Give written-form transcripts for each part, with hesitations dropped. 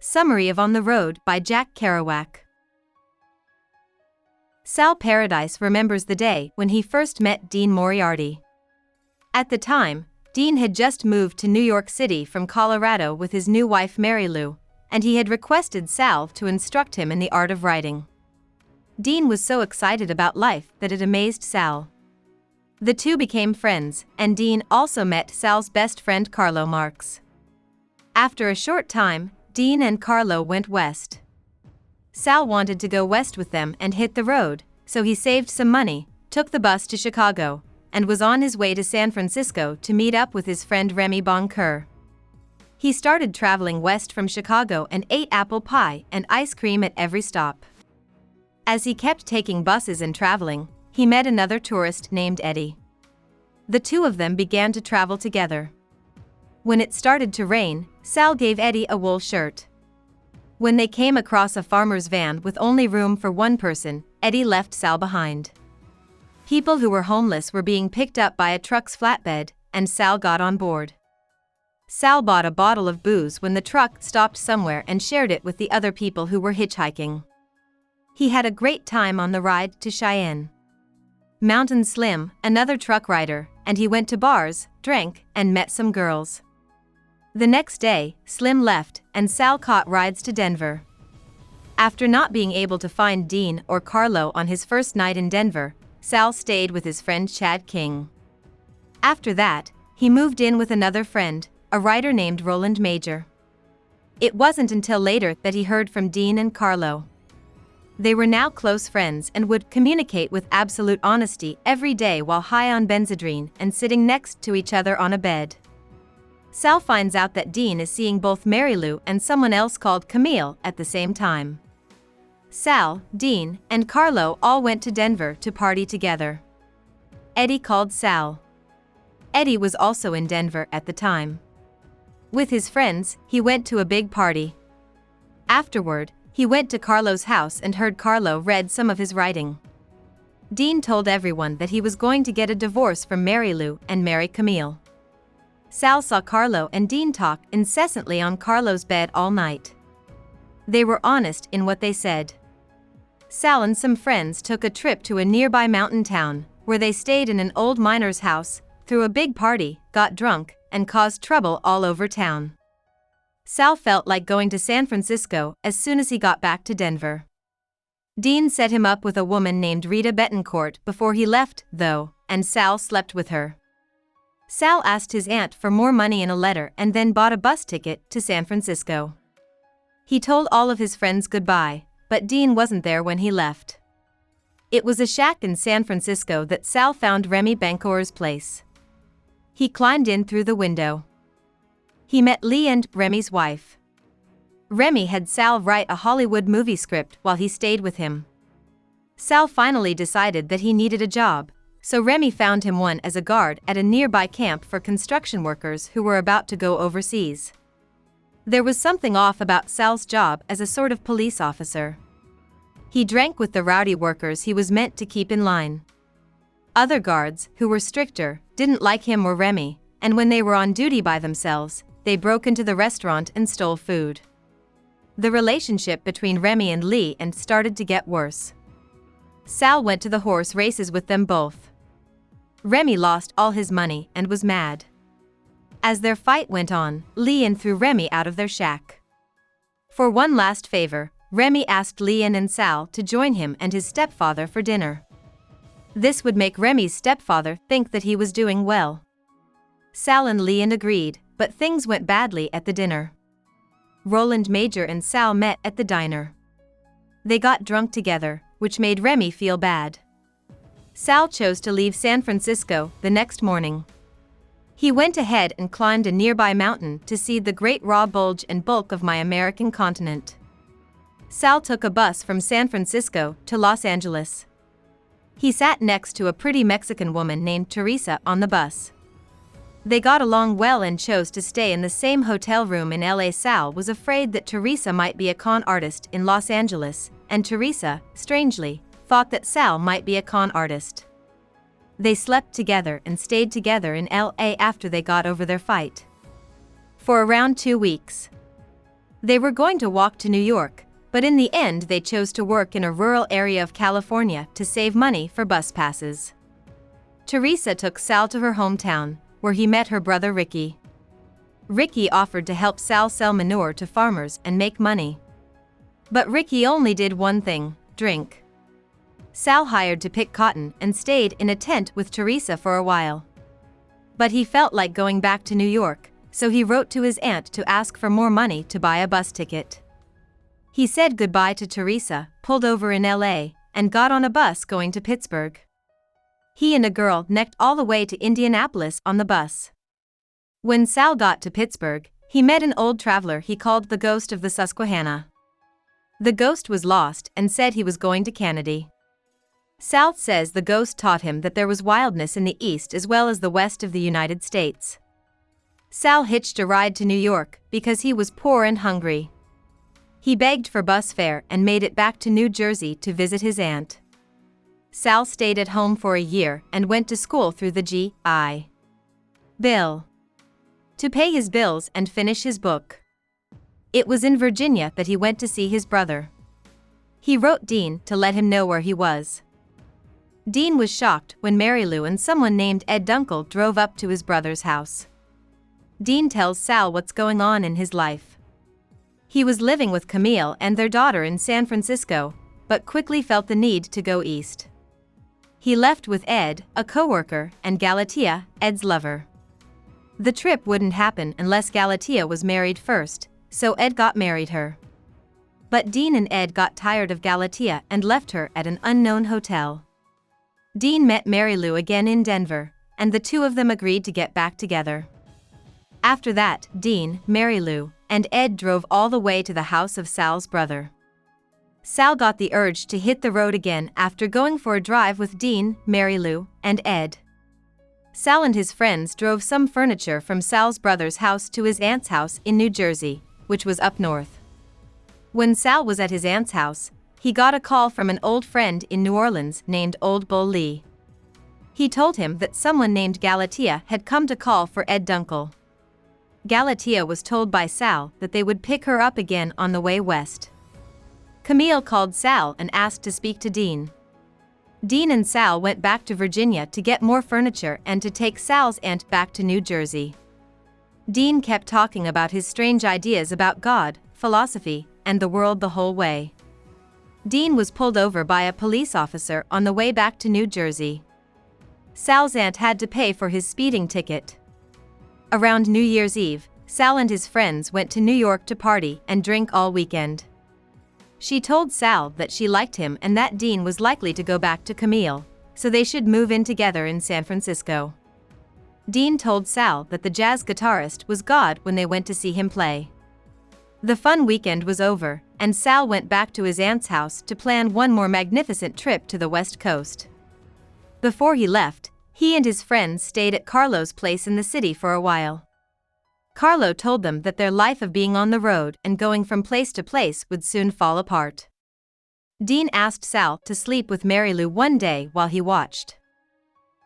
Summary of On the Road by Jack Kerouac. Sal Paradise remembers the day when he first met Dean Moriarty. At the time, Dean had just moved to New York City from Colorado with his new wife Mary Lou, and he had requested Sal to instruct him in the art of writing. Dean was so excited about life that it amazed Sal. The two became friends, and Dean also met Sal's best friend Carlo Marx. After a short time, Dean and Carlo went west. Sal wanted to go west with them and hit the road, so he saved some money, took the bus to Chicago, and was on his way to San Francisco to meet up with his friend Remy Boncoeur. He started traveling west from Chicago and ate apple pie and ice cream at every stop. As he kept taking buses and traveling, he met another tourist named Eddie. The two of them began to travel together. When it started to rain, Sal gave Eddie a wool shirt. When they came across a farmer's van with only room for one person, Eddie left Sal behind. People who were homeless were being picked up by a truck's flatbed, and Sal got on board. Sal bought a bottle of booze when the truck stopped somewhere and shared it with the other people who were hitchhiking. He had a great time on the ride to Cheyenne. Mountain Slim, another truck rider, and he went to bars, drank, and met some girls. The next day, Slim left, and Sal caught rides to Denver. After not being able to find Dean or Carlo on his first night in Denver, Sal stayed with his friend Chad King. After that, he moved in with another friend, a writer named Roland Major. It wasn't until later that he heard from Dean and Carlo. They were now close friends and would communicate with absolute honesty every day while high on Benzedrine and sitting next to each other on a bed. Sal finds out that Dean is seeing both Mary Lou and someone else called Camille at the same time. Sal, Dean, and Carlo all went to Denver to party together. Eddie called Sal. Eddie was also in Denver at the time. With his friends, he went to a big party. Afterward, he went to Carlo's house and heard Carlo read some of his writing. Dean told everyone that he was going to get a divorce from Mary Lou and marry Camille. Sal saw Carlo and Dean talk incessantly on Carlo's bed all night. They were honest in what they said. Sal and some friends took a trip to a nearby mountain town, where they stayed in an old miner's house, threw a big party, got drunk, and caused trouble all over town. Sal felt like going to San Francisco as soon as he got back to Denver. Dean set him up with a woman named Rita Betancourt before he left, though, and Sal slept with her. Sal asked his aunt for more money in a letter and then bought a bus ticket to San Francisco. He told all of his friends goodbye, but Dean wasn't there when he left. It was a shack in San Francisco that Sal found Remy Boncoeur's place. He climbed in through the window. He met Lee and Remy's wife. Remy had Sal write a Hollywood movie script while he stayed with him. Sal finally decided that he needed a job, so Remy found him one as a guard at a nearby camp for construction workers who were about to go overseas. There was something off about Sal's job as a sort of police officer. He drank with the rowdy workers he was meant to keep in line. Other guards, who were stricter, didn't like him or Remy, and when they were on duty by themselves, they broke into the restaurant and stole food. The relationship between Remy and Lee started to get worse. Sal went to the horse races with them both. Remy lost all his money and was mad. As their fight went on, Lee threw Remy out of their shack. For one last favor, Remy asked Lee and Sal to join him and his stepfather for dinner. This would make Remy's stepfather think that he was doing well. Sal and Lee agreed, but things went badly at the dinner. Roland Major and Sal met at the diner. They got drunk together, which made Remy feel bad. Sal chose to leave San Francisco the next morning. He went ahead and climbed a nearby mountain to see the great raw bulge and bulk of my American continent. Sal took a bus from San Francisco to Los Angeles. He sat next to a pretty Mexican woman named Teresa on the bus. They got along well and chose to stay in the same hotel room in LA. Sal was afraid that Teresa might be a con artist in Los Angeles, and Teresa, strangely, thought that Sal might be a con artist. They slept together and stayed together in LA after they got over their fight. For around 2 weeks. They were going to walk to New York, but in the end they chose to work in a rural area of California to save money for bus passes. Teresa took Sal to her hometown, where he met her brother Ricky. Ricky offered to help Sal sell manure to farmers and make money. But Ricky only did one thing: drink. Sal hired to pick cotton and stayed in a tent with Teresa for a while. But he felt like going back to New York, so he wrote to his aunt to ask for more money to buy a bus ticket. He said goodbye to Teresa, pulled over in LA, and got on a bus going to Pittsburgh. He and a girl necked all the way to Indianapolis on the bus. When Sal got to Pittsburgh, he met an old traveler he called the Ghost of the Susquehanna. The ghost was lost and said he was going to Canada. Sal says the ghost taught him that there was wildness in the east as well as the west of the United States. Sal hitched a ride to New York because he was poor and hungry. He begged for bus fare and made it back to New Jersey to visit his aunt. Sal stayed at home for a year and went to school through the G.I. Bill to pay his bills and finish his book. It was in Virginia that he went to see his brother. He wrote Dean to let him know where he was. Dean was shocked when Mary Lou and someone named Ed Dunkel drove up to his brother's house. Dean tells Sal what's going on in his life. He was living with Camille and their daughter in San Francisco, but quickly felt the need to go east. He left with Ed, a coworker, and Galatea, Ed's lover. The trip wouldn't happen unless Galatea was married first, so Ed got married her. But Dean and Ed got tired of Galatea and left her at an unknown hotel. Dean met Mary Lou again in Denver, and the two of them agreed to get back together. After that, Dean, Mary Lou, and Ed drove all the way to the house of Sal's brother. Sal got the urge to hit the road again after going for a drive with Dean, Mary Lou, and Ed. Sal and his friends drove some furniture from Sal's brother's house to his aunt's house in New Jersey, which was up north. When Sal was at his aunt's house, he got a call from an old friend in New Orleans named Old Bull Lee. He told him that someone named Galatea had come to call for Ed Dunkel. Galatea was told by Sal that they would pick her up again on the way west. Camille called Sal and asked to speak to Dean. Dean and Sal went back to Virginia to get more furniture and to take Sal's aunt back to New Jersey. Dean kept talking about his strange ideas about God, philosophy, and the world the whole way. Dean was pulled over by a police officer on the way back to New Jersey. Sal's aunt had to pay for his speeding ticket. Around New Year's Eve, Sal and his friends went to New York to party and drink all weekend. She told Sal that she liked him and that Dean was likely to go back to Camille, so they should move in together in San Francisco. Dean told Sal that the jazz guitarist was God when they went to see him play. The fun weekend was over, and Sal went back to his aunt's house to plan one more magnificent trip to the West Coast. Before he left, he and his friends stayed at Carlo's place in the city for a while. Carlo told them that their life of being on the road and going from place to place would soon fall apart. Dean asked Sal to sleep with Mary Lou one day while he watched.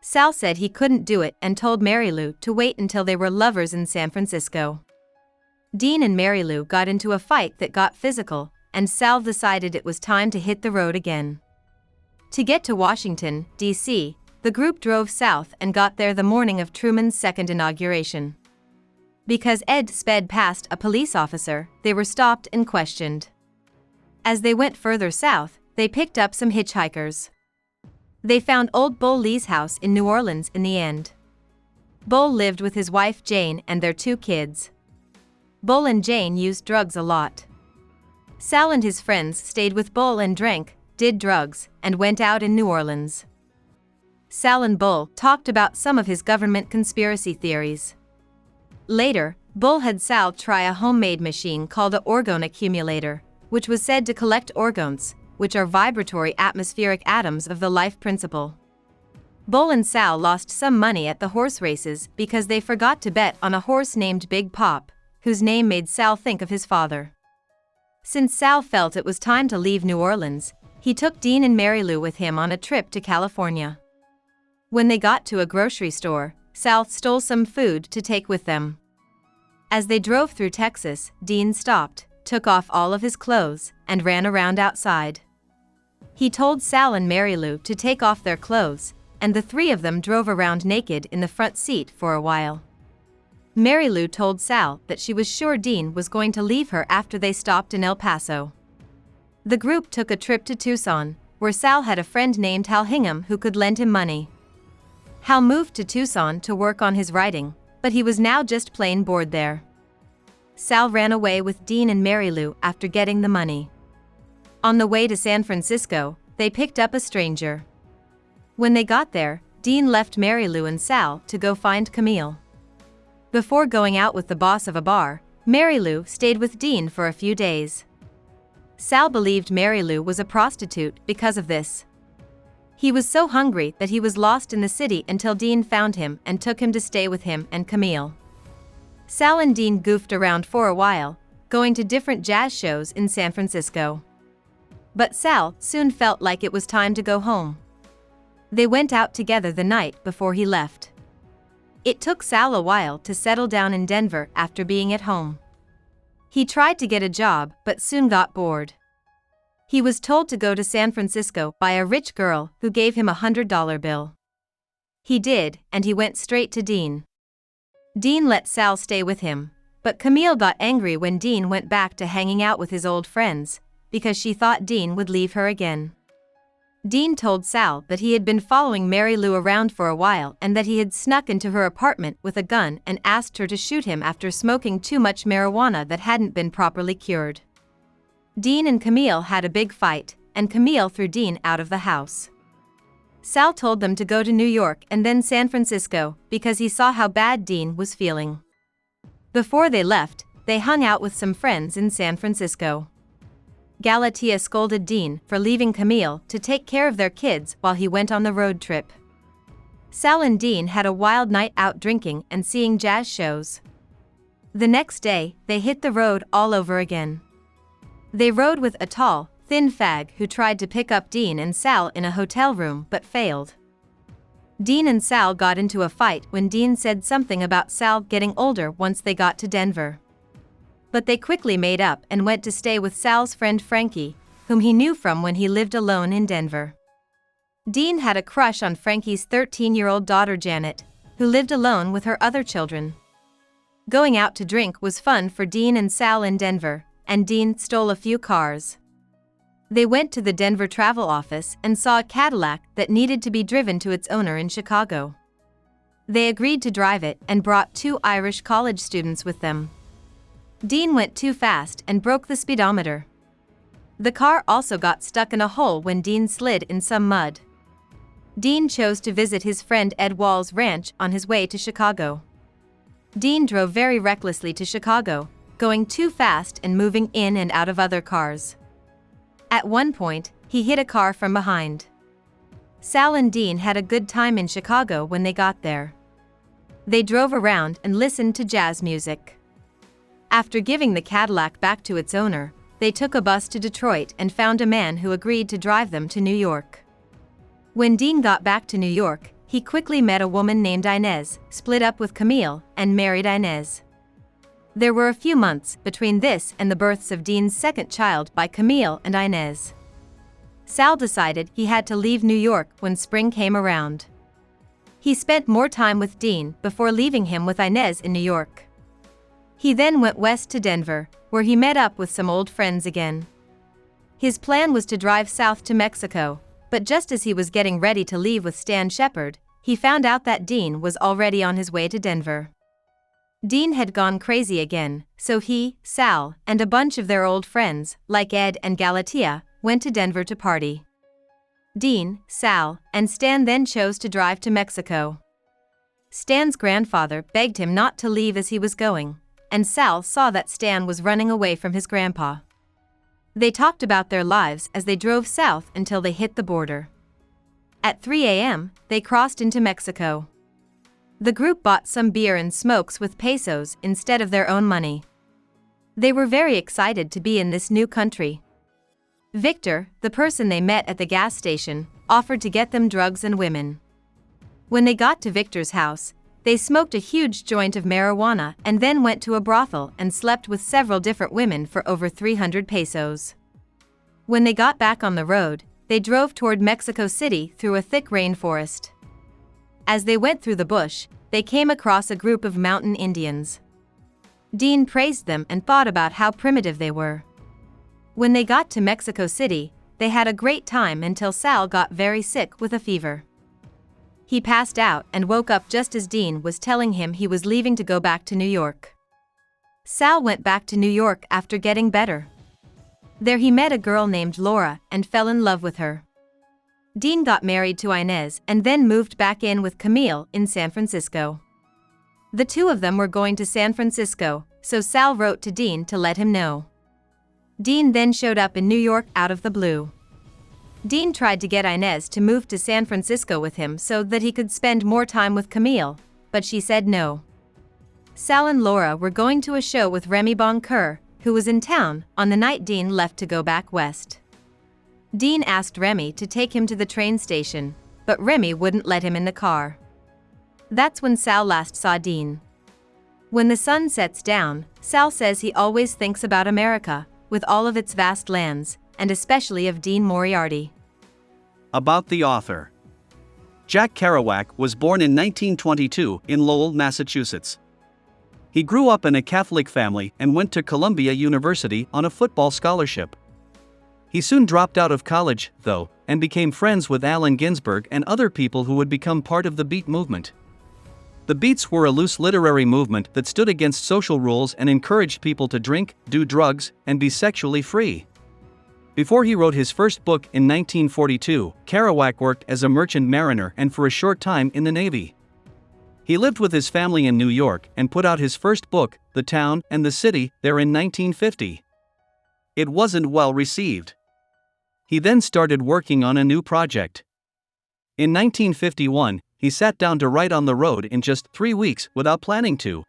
Sal said he couldn't do it and told Mary Lou to wait until they were lovers in San Francisco. Dean and Mary Lou got into a fight that got physical, and Sal decided it was time to hit the road again. To get to Washington, D.C., the group drove south and got there the morning of Truman's second inauguration. Because Ed sped past a police officer, they were stopped and questioned. As they went further south, they picked up some hitchhikers. They found Old Bull Lee's house in New Orleans in the end. Bull lived with his wife Jane and their 2 kids. Bull and Jane used drugs a lot. Sal and his friends stayed with Bull and drank, did drugs, and went out in New Orleans. Sal and Bull talked about some of his government conspiracy theories. Later, Bull had Sal try a homemade machine called a orgone accumulator, which was said to collect orgones, which are vibratory atmospheric atoms of the life principle. Bull and Sal lost some money at the horse races because they forgot to bet on a horse named Big Pop, whose name made Sal think of his father. Since Sal felt it was time to leave New Orleans, he took Dean and Mary Lou with him on a trip to California. When they got to a grocery store, Sal stole some food to take with them. As they drove through Texas, Dean stopped, took off all of his clothes and ran around outside. He told Sal and Mary Lou to take off their clothes, and the three of them drove around naked in the front seat for a while. Mary Lou told Sal that she was sure Dean was going to leave her after they stopped in El Paso. The group took a trip to Tucson, where Sal had a friend named Hal Hingham who could lend him money. Hal moved to Tucson to work on his writing, but he was now just plain bored there. Sal ran away with Dean and Mary Lou after getting the money. On the way to San Francisco, they picked up a stranger. When they got there, Dean left Mary Lou and Sal to go find Camille. Before going out with the boss of a bar, Mary Lou stayed with Dean for a few days. Sal believed Mary Lou was a prostitute because of this. He was so hungry that he was lost in the city until Dean found him and took him to stay with him and Camille. Sal and Dean goofed around for a while, going to different jazz shows in San Francisco. But Sal soon felt like it was time to go home. They went out together the night before he left. It took Sal a while to settle down in Denver after being at home. He tried to get a job but soon got bored. He was told to go to San Francisco by a rich girl who gave him $100 bill. He did, and he went straight to Dean. Dean let Sal stay with him, but Camille got angry when Dean went back to hanging out with his old friends, because she thought Dean would leave her again. Dean told Sal that he had been following Mary Lou around for a while and that he had snuck into her apartment with a gun and asked her to shoot him after smoking too much marijuana that hadn't been properly cured. Dean and Camille had a big fight, and Camille threw Dean out of the house. Sal told them to go to New York and then San Francisco because he saw how bad Dean was feeling. Before they left, they hung out with some friends in San Francisco. Galatea scolded Dean for leaving Camille to take care of their kids while he went on the road trip. Sal and Dean had a wild night out drinking and seeing jazz shows. The next day, they hit the road all over again. They rode with a tall, thin fag who tried to pick up Dean and Sal in a hotel room but failed. Dean and Sal got into a fight when Dean said something about Sal getting older once they got to Denver. But they quickly made up and went to stay with Sal's friend Frankie, whom he knew from when he lived alone in Denver. Dean had a crush on Frankie's 13-year-old daughter Janet, who lived alone with her other children. Going out to drink was fun for Dean and Sal in Denver, and Dean stole a few cars. They went to the Denver travel office and saw a Cadillac that needed to be driven to its owner in Chicago. They agreed to drive it and brought 2 Irish college students with them. Dean went too fast and broke the speedometer. The car also got stuck in a hole when Dean slid in some mud. Dean chose to visit his friend Ed Wall's ranch on his way to Chicago. Dean drove very recklessly to Chicago, going too fast and moving in and out of other cars. At one point, he hit a car from behind. Sal and Dean had a good time in Chicago when they got there. They drove around and listened to jazz music. After giving the Cadillac back to its owner, they took a bus to Detroit and found a man who agreed to drive them to New York. When Dean got back to New York, he quickly met a woman named Inez, split up with Camille, and married Inez. There were a few months between this and the births of Dean's second child by Camille and Inez. Sal decided he had to leave New York when spring came around. He spent more time with Dean before leaving him with Inez in New York. He then went west to Denver, where he met up with some old friends again. His plan was to drive south to Mexico, but just as he was getting ready to leave with Stan Shepard, he found out that Dean was already on his way to Denver. Dean had gone crazy again, so he, Sal, and a bunch of their old friends, like Ed and Galatea, went to Denver to party. Dean, Sal, and Stan then chose to drive to Mexico. Stan's grandfather begged him not to leave as he was going, and Sal saw that Stan was running away from his grandpa. They talked about their lives as they drove south until they hit the border. At 3 a.m., they crossed into Mexico. The group bought some beer and smokes with pesos instead of their own money. They were very excited to be in this new country. Victor, the person they met at the gas station, offered to get them drugs and women. When they got to Victor's house, They smoked a huge joint of marijuana and then went to a brothel and slept with several different women for over 300 pesos. When they got back on the road, they drove toward Mexico City through a thick rainforest. As they went through the bush, they came across a group of mountain Indians. Dean praised them and thought about how primitive they were. When they got to Mexico City, they had a great time until Sal got very sick with a fever. He passed out and woke up just as Dean was telling him he was leaving to go back to New York. Sal went back to New York after getting better. There he met a girl named Laura and fell in love with her. Dean got married to Inez and then moved back in with Camille in San Francisco. The two of them were going to San Francisco, so Sal wrote to Dean to let him know. Dean then showed up in New York out of the blue. Dean tried to get Inez to move to San Francisco with him so that he could spend more time with Camille, but she said no. Sal and Laura were going to a show with Remy Boncoeur, who was in town, on the night Dean left to go back west. Dean asked Remy to take him to the train station, but Remy wouldn't let him in the car. That's when Sal last saw Dean. When the sun sets down, Sal says he always thinks about America, with all of its vast lands, and especially of Dean Moriarty. About the author. Jack Kerouac was born in 1922 in Lowell, Massachusetts. He grew up in a Catholic family and went to Columbia University on a football scholarship. He soon dropped out of college, though, and became friends with Allen Ginsberg and other people who would become part of the Beat movement. The Beats were a loose literary movement that stood against social rules and encouraged people to drink, do drugs, and be sexually free. Before he wrote his first book in 1942, Kerouac worked as a merchant mariner and for a short time in the Navy. He lived with his family in New York and put out his first book, The Town and the City, there in 1950. It wasn't well received. He then started working on a new project. In 1951, he sat down to write on the road in just 3 weeks without planning to.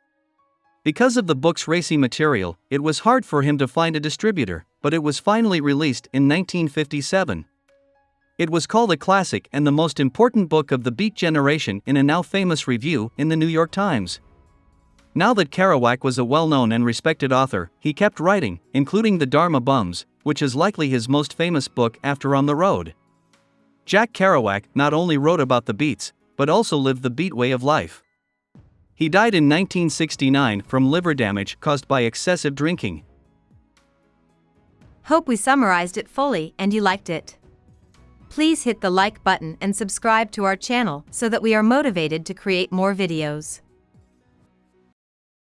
Because of the book's racy material, it was hard for him to find a distributor, but it was finally released in 1957. It was called a classic and the most important book of the Beat generation in a now famous review in the New York Times. Now that Kerouac was a well-known and respected author, he kept writing, including The Dharma Bums, which is likely his most famous book after On the Road. Jack Kerouac not only wrote about the Beats, but also lived the Beat way of life. He died in 1969 from liver damage caused by excessive drinking. Hope we summarized it fully and you liked it. Please hit the like button and subscribe to our channel so that we are motivated to create more videos.